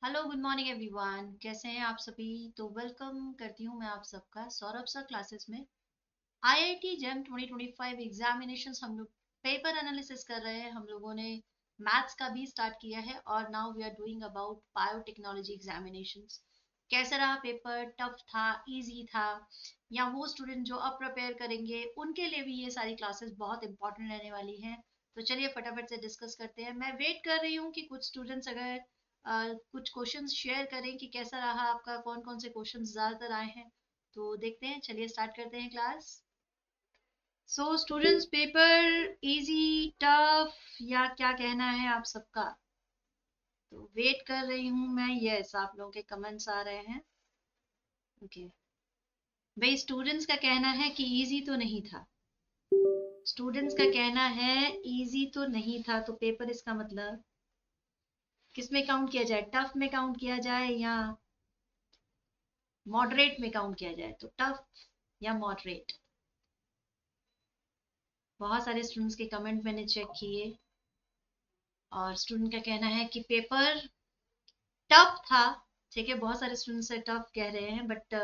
Hello good morning everyone, कैसे हैं आप सभी। तो वेलकम करती हूँ मैं आप सबका सौरभ सर क्लासेस में। आईआईटी जेम 2025 एग्जामिनेशंस हम लोग पेपर एनालिसिस कर रहे हैं। हम लोगों ने मैथ्स का भी स्टार्ट किया है और now we are doing about biotechnology examinations. कैसा रहा पेपर, टफ था, इजी था, या वो स्टूडेंट जो अब प्रिपेयर करेंगे उनके लिए भी ये सारी क्लासेस बहुत इंपॉर्टेंट रहने वाली हैं। तो चलिए फटाफट से डिस्कस करते हैं। मैं वेट कर रही हूँ कि कुछ स्टूडेंट्स अगर कुछ क्वेश्चंस शेयर करें कि कैसा रहा आपका, कौन कौन से क्वेश्चंस ज्यादातर आए हैं। तो देखते हैं, चलिए स्टार्ट करते हैं class. So students, paper easy, tough, या क्या कहना है आप सबका। तो वेट कर रही हूँ मैं। यस, आप लोगों के कमेंट्स आ रहे हैं। ओके भाई, स्टूडेंट्स का कहना है कि इजी तो नहीं था। स्टूडेंट्स का कहना है इजी तो नहीं था, तो पेपर इसका मतलब किस में काउंट किया जाए, टफ में काउंट किया जाए या मॉडरेट में काउंट किया जाए। तो टफ या मॉडरेट। बहुत सारे स्टूडेंट्स के कमेंट मैंने चेक किए और स्टूडेंट का कहना है कि पेपर टफ था। ठीक है, बहुत सारे स्टूडेंट्स टफ कह रहे हैं, बट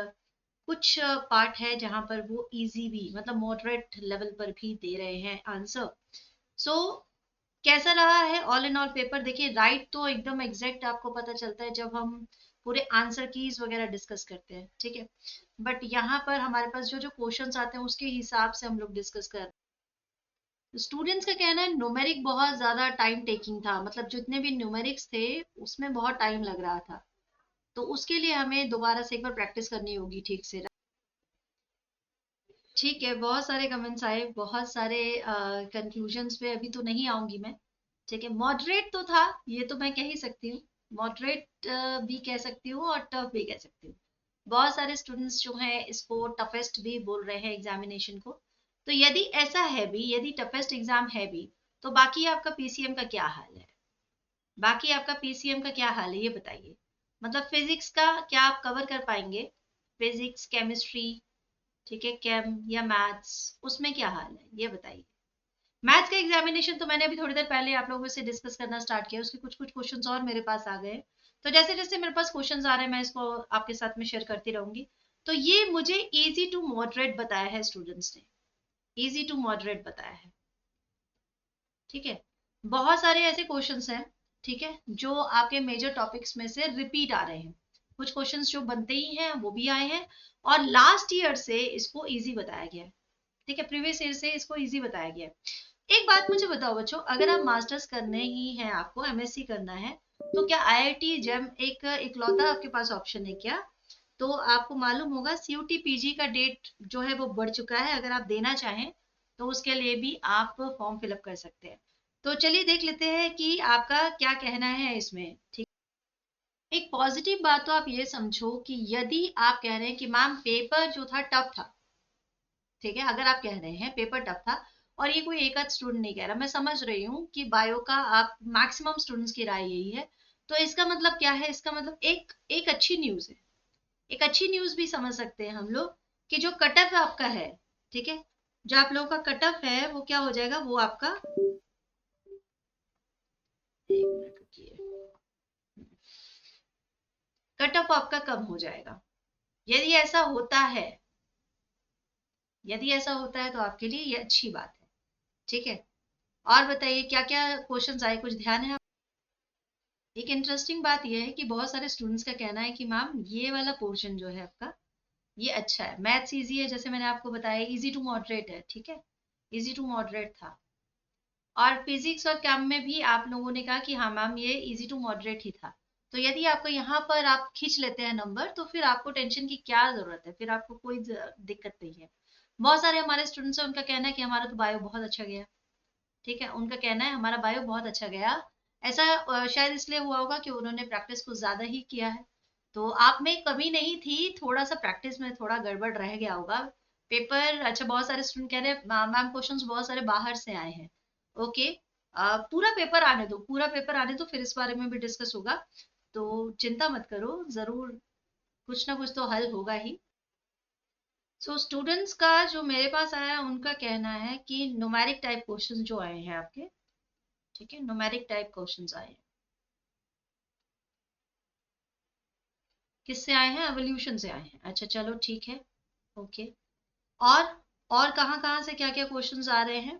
कुछ पार्ट है जहां पर वो इजी भी, मतलब मॉडरेट लेवल पर भी दे रहे हैं आंसर। सो कैसा रहा है ऑल इन ऑल पेपर। देखिए, राइट तो एकदम एग्जैक्ट आपको पता चलता है जब हम पूरे आंसर कीज वगैरह डिस्कस करते हैं, ठीक है। बट यहाँ पर हमारे पास जो जो क्वेश्चंस आते हैं उसके हिसाब से हम लोग डिस्कस कर। स्टूडेंट्स का कहना है न्यूमेरिक बहुत ज्यादा टाइम टेकिंग था, मतलब जितने भी न्यूमेरिक्स थे उसमें बहुत टाइम लग रहा था। तो उसके लिए हमें दोबारा से एक बार प्रैक्टिस करनी होगी ठीक से। ठीक है, बहुत सारे कमेंट्स आए, बहुत सारे कंक्लूजन्स पे अभी तो नहीं आऊंगी मैं। ठीक है, मॉडरेट तो था, ये तो मैं कह ही सकती हूँ। मॉडरेट भी कह सकती हूँ और टफ भी कह सकती हूँ। बहुत सारे स्टूडेंट्स जो हैं इसको टफेस्ट भी बोल रहे हैं एग्जामिनेशन को। तो यदि ऐसा है भी, यदि टफेस्ट एग्जाम है भी, तो बाकी आपका पीसीएम का क्या हाल है। बाकी आपका पीसीएम का क्या हाल है ये बताइए। मतलब फिजिक्स का क्या आप कवर कर पाएंगे। फिजिक्स, केमिस्ट्री, ठीक है, केम या मैथ्स, उसमें क्या हाल है ये बताइए। मैथ्स का एग्जामिनेशन तो मैंने अभी थोड़ी देर पहले आप लोगों से डिस्कस करना स्टार्ट किया, उसके कुछ कुछ क्वेश्चंस और मेरे पास आ गए। तो जैसे जैसे मेरे पास क्वेश्चंस आ रहे हैं मैं इसको आपके साथ में शेयर करती रहूंगी। तो ये मुझे इजी टू मॉडरेट बताया है स्टूडेंट्स ने, इजी टू मॉडरेट बताया है। ठीक है, बहुत सारे ऐसे क्वेश्चंस हैं, ठीक है, जो आपके मेजर टॉपिक्स में से रिपीट आ रहे हैं। कुछ क्वेश्चंस जो बनते ही हैं वो भी आए हैं, और लास्ट ईयर से इसको इजी बताया गया है। ठीक है, प्रीवियस ईयर से इसको इजी बताया गया है। एक बात मुझे बताओ बच्चों, अगर आप मास्टर्स करने ही है, आपको एमएससी करना है, तो क्या आईआईटी जेम एक इकलौता आपके पास ऑप्शन है क्या। तो आपको मालूम होगा सीयूटी पीजी का डेट जो है वो बढ़ चुका है। अगर आप देना चाहें तो उसके लिए भी आप फॉर्म फिलअप कर सकते हैं। तो चलिए देख लेते हैं कि आपका क्या कहना है इसमें। ठीक, एक पॉजिटिव बात तो आप ये समझो कि यदि आप कह रहे हैं कि मैम पेपर जो था टफ था, ठीक है, अगर आप कह रहे हैं पेपर टफ था, और ये कोई एक आध स्टूडेंट नहीं कह रहा, मैं समझ रही हूँ कि बायो का आप मैक्सिमम स्टूडेंट्स की राय यही है। तो इसका मतलब क्या है, इसका मतलब एक एक अच्छी न्यूज है। एक अच्छी न्यूज भी समझ सकते हैं हम लोग कि जो कट ऑफ आपका है, ठीक है, जो आप लोगों का कट ऑफ है वो क्या हो जाएगा, वो आपका, एक मिनट रुकिए, कट ऑफ आपका कम हो जाएगा। यदि ऐसा होता है, यदि ऐसा होता है तो आपके लिए ये अच्छी बात है। ठीक है, और बताइए क्या क्या क्वेश्चंस आए, कुछ ध्यान है। एक इंटरेस्टिंग बात यह है कि बहुत सारे स्टूडेंट्स का कहना है कि मैम ये वाला पोर्शन जो है आपका ये अच्छा है। मैथ्स इजी है, जैसे मैंने आपको बताया, इजी टू मॉडरेट है, ठीक है, इजी टू मॉडरेट था। और फिजिक्स और केम में भी आप लोगों ने कहा कि हाँ मैम ये इजी टू मॉडरेट ही था। तो यदि आपको यहाँ पर आप खींच लेते हैं नंबर, तो फिर आपको टेंशन की क्या जरूरत है, फिर आपको कोई दिक्कत नहीं है। बहुत सारे हमारे स्टूडेंट्स हैं, उनका कहना है कि हमारा तो बायो बहुत अच्छा गया। ठीक है, उनका कहना है हमारा बायो बहुत अच्छा गया। ऐसा शायद इसलिए हुआ होगा कि उन्होंने प्रैक्टिस कुछ ज्यादा ही किया है। तो आप में कमी नहीं थी, थोड़ा सा प्रैक्टिस में थोड़ा गड़बड़ रह गया होगा। पेपर अच्छा, बहुत सारे स्टूडेंट कह रहे हैं मैम क्वेश्चंस बहुत सारे बाहर से आए हैं। ओके, पूरा पेपर आने दो, पूरा पेपर आने दो, फिर इस बारे में भी डिस्कस होगा। तो चिंता मत करो, जरूर कुछ ना कुछ तो हल होगा ही। सो स्टूडेंट्स का जो मेरे पास आया है उनका कहना है कि न्यूमेरिक टाइप क्वेश्चंस जो आए हैं आपके, ठीक है, न्यूमेरिक टाइप क्वेश्चंस आए हैं। किससे आए हैं? एवोल्यूशन से आए हैं। अच्छा चलो ठीक है, ओके। और और कहाँ कहाँ से क्या क्या क्वेश्चंस आ रहे हैं?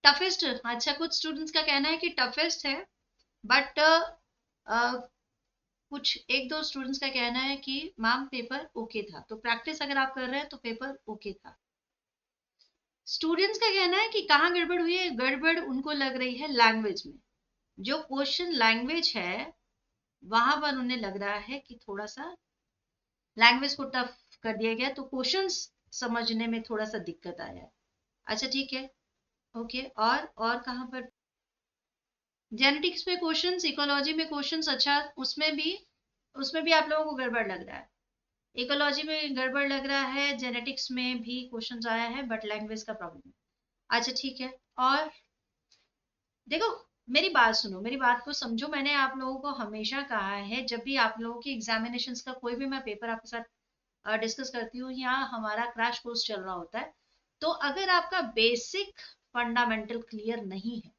टफेस्ट, अच्छा कुछ स्टूडेंट्स का कहना है कि टफेस्ट है, बट कुछ एक दो स्टूडेंट्स का कहना है कि मैम पेपर ओके था, तो प्रैक्टिस अगर आप कर रहे हैं तो पेपर ओके था। स्टूडेंट्स का कहना है कि कहाँ गड़बड़ हुई है? गड़बड़ उनको लग रही है लैंग्वेज में। जो क्वेश्चन लैंग्वेज है वहां पर उन्हें लग रहा है कि थोड़ा सा लैंग्वेज को टफ कर दिया गया, तो क्वेश्चंस समझने में थोड़ा सा दिक्कत आया है। अच्छा ठीक है, ओके। और कहाँ पर? जेनेटिक्स में क्वेश्चंस, इकोलॉजी में क्वेश्चंस, अच्छा उसमें भी आप लोगों को गड़बड़ लग रहा है। इकोलॉजी में गड़बड़ लग रहा है, जेनेटिक्स में भी क्वेश्चंस आया है, बट लैंग्वेज का प्रॉब्लम है। अच्छा ठीक है। और देखो, मेरी बात सुनो, मेरी बात को समझो। मैंने आप लोगों को हमेशा कहा है, जब भी आप लोगों की एग्जामिनेशंस का कोई भी मैं पेपर आपके साथ डिस्कस करती हूँ या हमारा क्रैश कोर्स चल रहा होता है, तो अगर आपका बेसिक फंडामेंटल क्लियर नहीं है,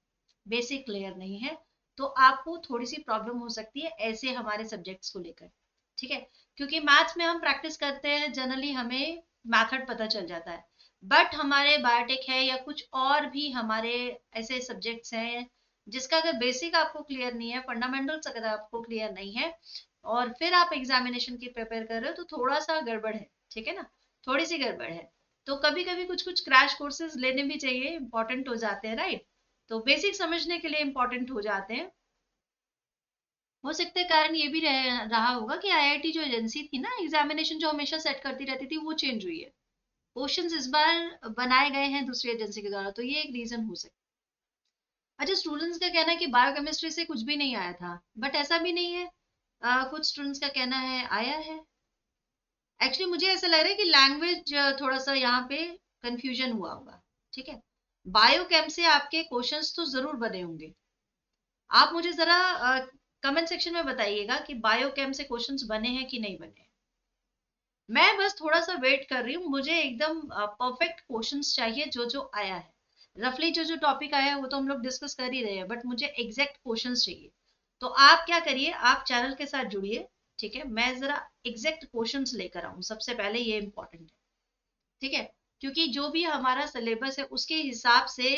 बेसिक क्लियर नहीं है, तो आपको थोड़ी सी प्रॉब्लम हो सकती है ऐसे हमारे सब्जेक्ट्स को लेकर। ठीक है, क्योंकि मैथ्स में हम प्रैक्टिस करते हैं, जनरली हमें मैथड पता चल जाता है। बट हमारे बायोटेक है या कुछ और भी हमारे ऐसे सब्जेक्ट्स हैं जिसका अगर बेसिक आपको क्लियर नहीं है, फंडामेंटल्स अगर आपको क्लियर नहीं है, और फिर आप एग्जामिनेशन की प्रिपेयर कर रहे हो, तो थोड़ा सा गड़बड़ है। ठीक है ना, थोड़ी सी गड़बड़ है। तो कभी कभी कुछ कुछ क्रैश कोर्सेज लेने भी चाहिए, इंपॉर्टेंट हो जाते हैं, राइट? तो बेसिक समझने के लिए इंपॉर्टेंट हो जाते हैं। हो सकता है कारण ये भी रहा होगा कि आईआईटी जो एजेंसी थी ना, एग्जामिनेशन जो हमेशा सेट करती रहती थी, वो चेंज हुई है। क्वेश्चंस इस बार बनाए गए हैं दूसरी एजेंसी के द्वारा, तो ये एक रीजन हो सकता है। अच्छा, स्टूडेंट्स का कहना है कि बायोकेमिस्ट्री से कुछ भी नहीं आया था, बट ऐसा भी नहीं है। कुछ स्टूडेंट्स का कहना है आया है। एक्चुअली मुझे ऐसा लग रहा है कि लैंग्वेज थोड़ा सा यहाँ पे कंफ्यूजन हुआ होगा। ठीक है, बायोकेम से आपके क्वेश्चंस तो जरूर बने होंगे। आप मुझे जरा कमेंट सेक्शन में बताइएगा कि बायोकेम से क्वेश्चंस बने हैं कि नहीं बने हैं। मैं बस थोड़ा सा वेट कर रही हूँ, मुझे एकदम परफेक्ट क्वेश्चंस चाहिए जो जो आया है। रफली जो जो टॉपिक आया है वो तो हम लोग डिस्कस कर ही रहे हैं, बट मुझे एग्जैक्ट क्वेश्चंस चाहिए। तो आप क्या करिए, आप चैनल के साथ जुड़िए। ठीक है, मैं जरा एग्जैक्ट क्वेश्चंस लेकर आऊँ, सबसे पहले ये इंपॉर्टेंट है। ठीक है, क्योंकि जो भी हमारा सिलेबस है उसके हिसाब से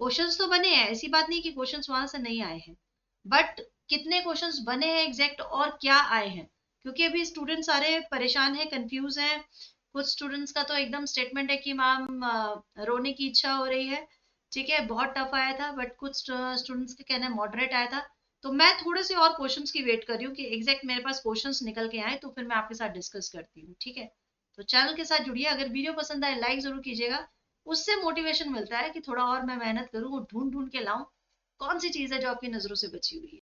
क्वेश्चंस तो बने हैं, ऐसी बात नहीं कि क्वेश्चंस वहां से नहीं आए हैं, बट कितने क्वेश्चंस बने हैं एग्जैक्ट और क्या आए हैं। क्योंकि अभी स्टूडेंट सारे परेशान हैं, कंफ्यूज हैं। कुछ स्टूडेंट्स का तो एकदम स्टेटमेंट है कि मैम रोने की इच्छा हो रही है। ठीक है, बहुत टफ आया था, बट कुछ स्टूडेंट्स का कहना है मॉडरेट आया था। तो मैं थोड़े से और क्वेश्चंस की वेट कर रही हूँ कि एग्जैक्ट मेरे पास क्वेश्चंस निकल के आए, तो फिर मैं आपके साथ डिस्कस करती हूँ। ठीक है, तो चैनल के साथ जुड़िए। अगर वीडियो पसंद आए लाइक जरूर कीजिएगा, उससे मोटिवेशन मिलता है कि थोड़ा और मैं मेहनत करूँ और ढूंढ ढूंढ के लाऊं कौन सी चीज है जो आपकी नजरों से बची हुई है।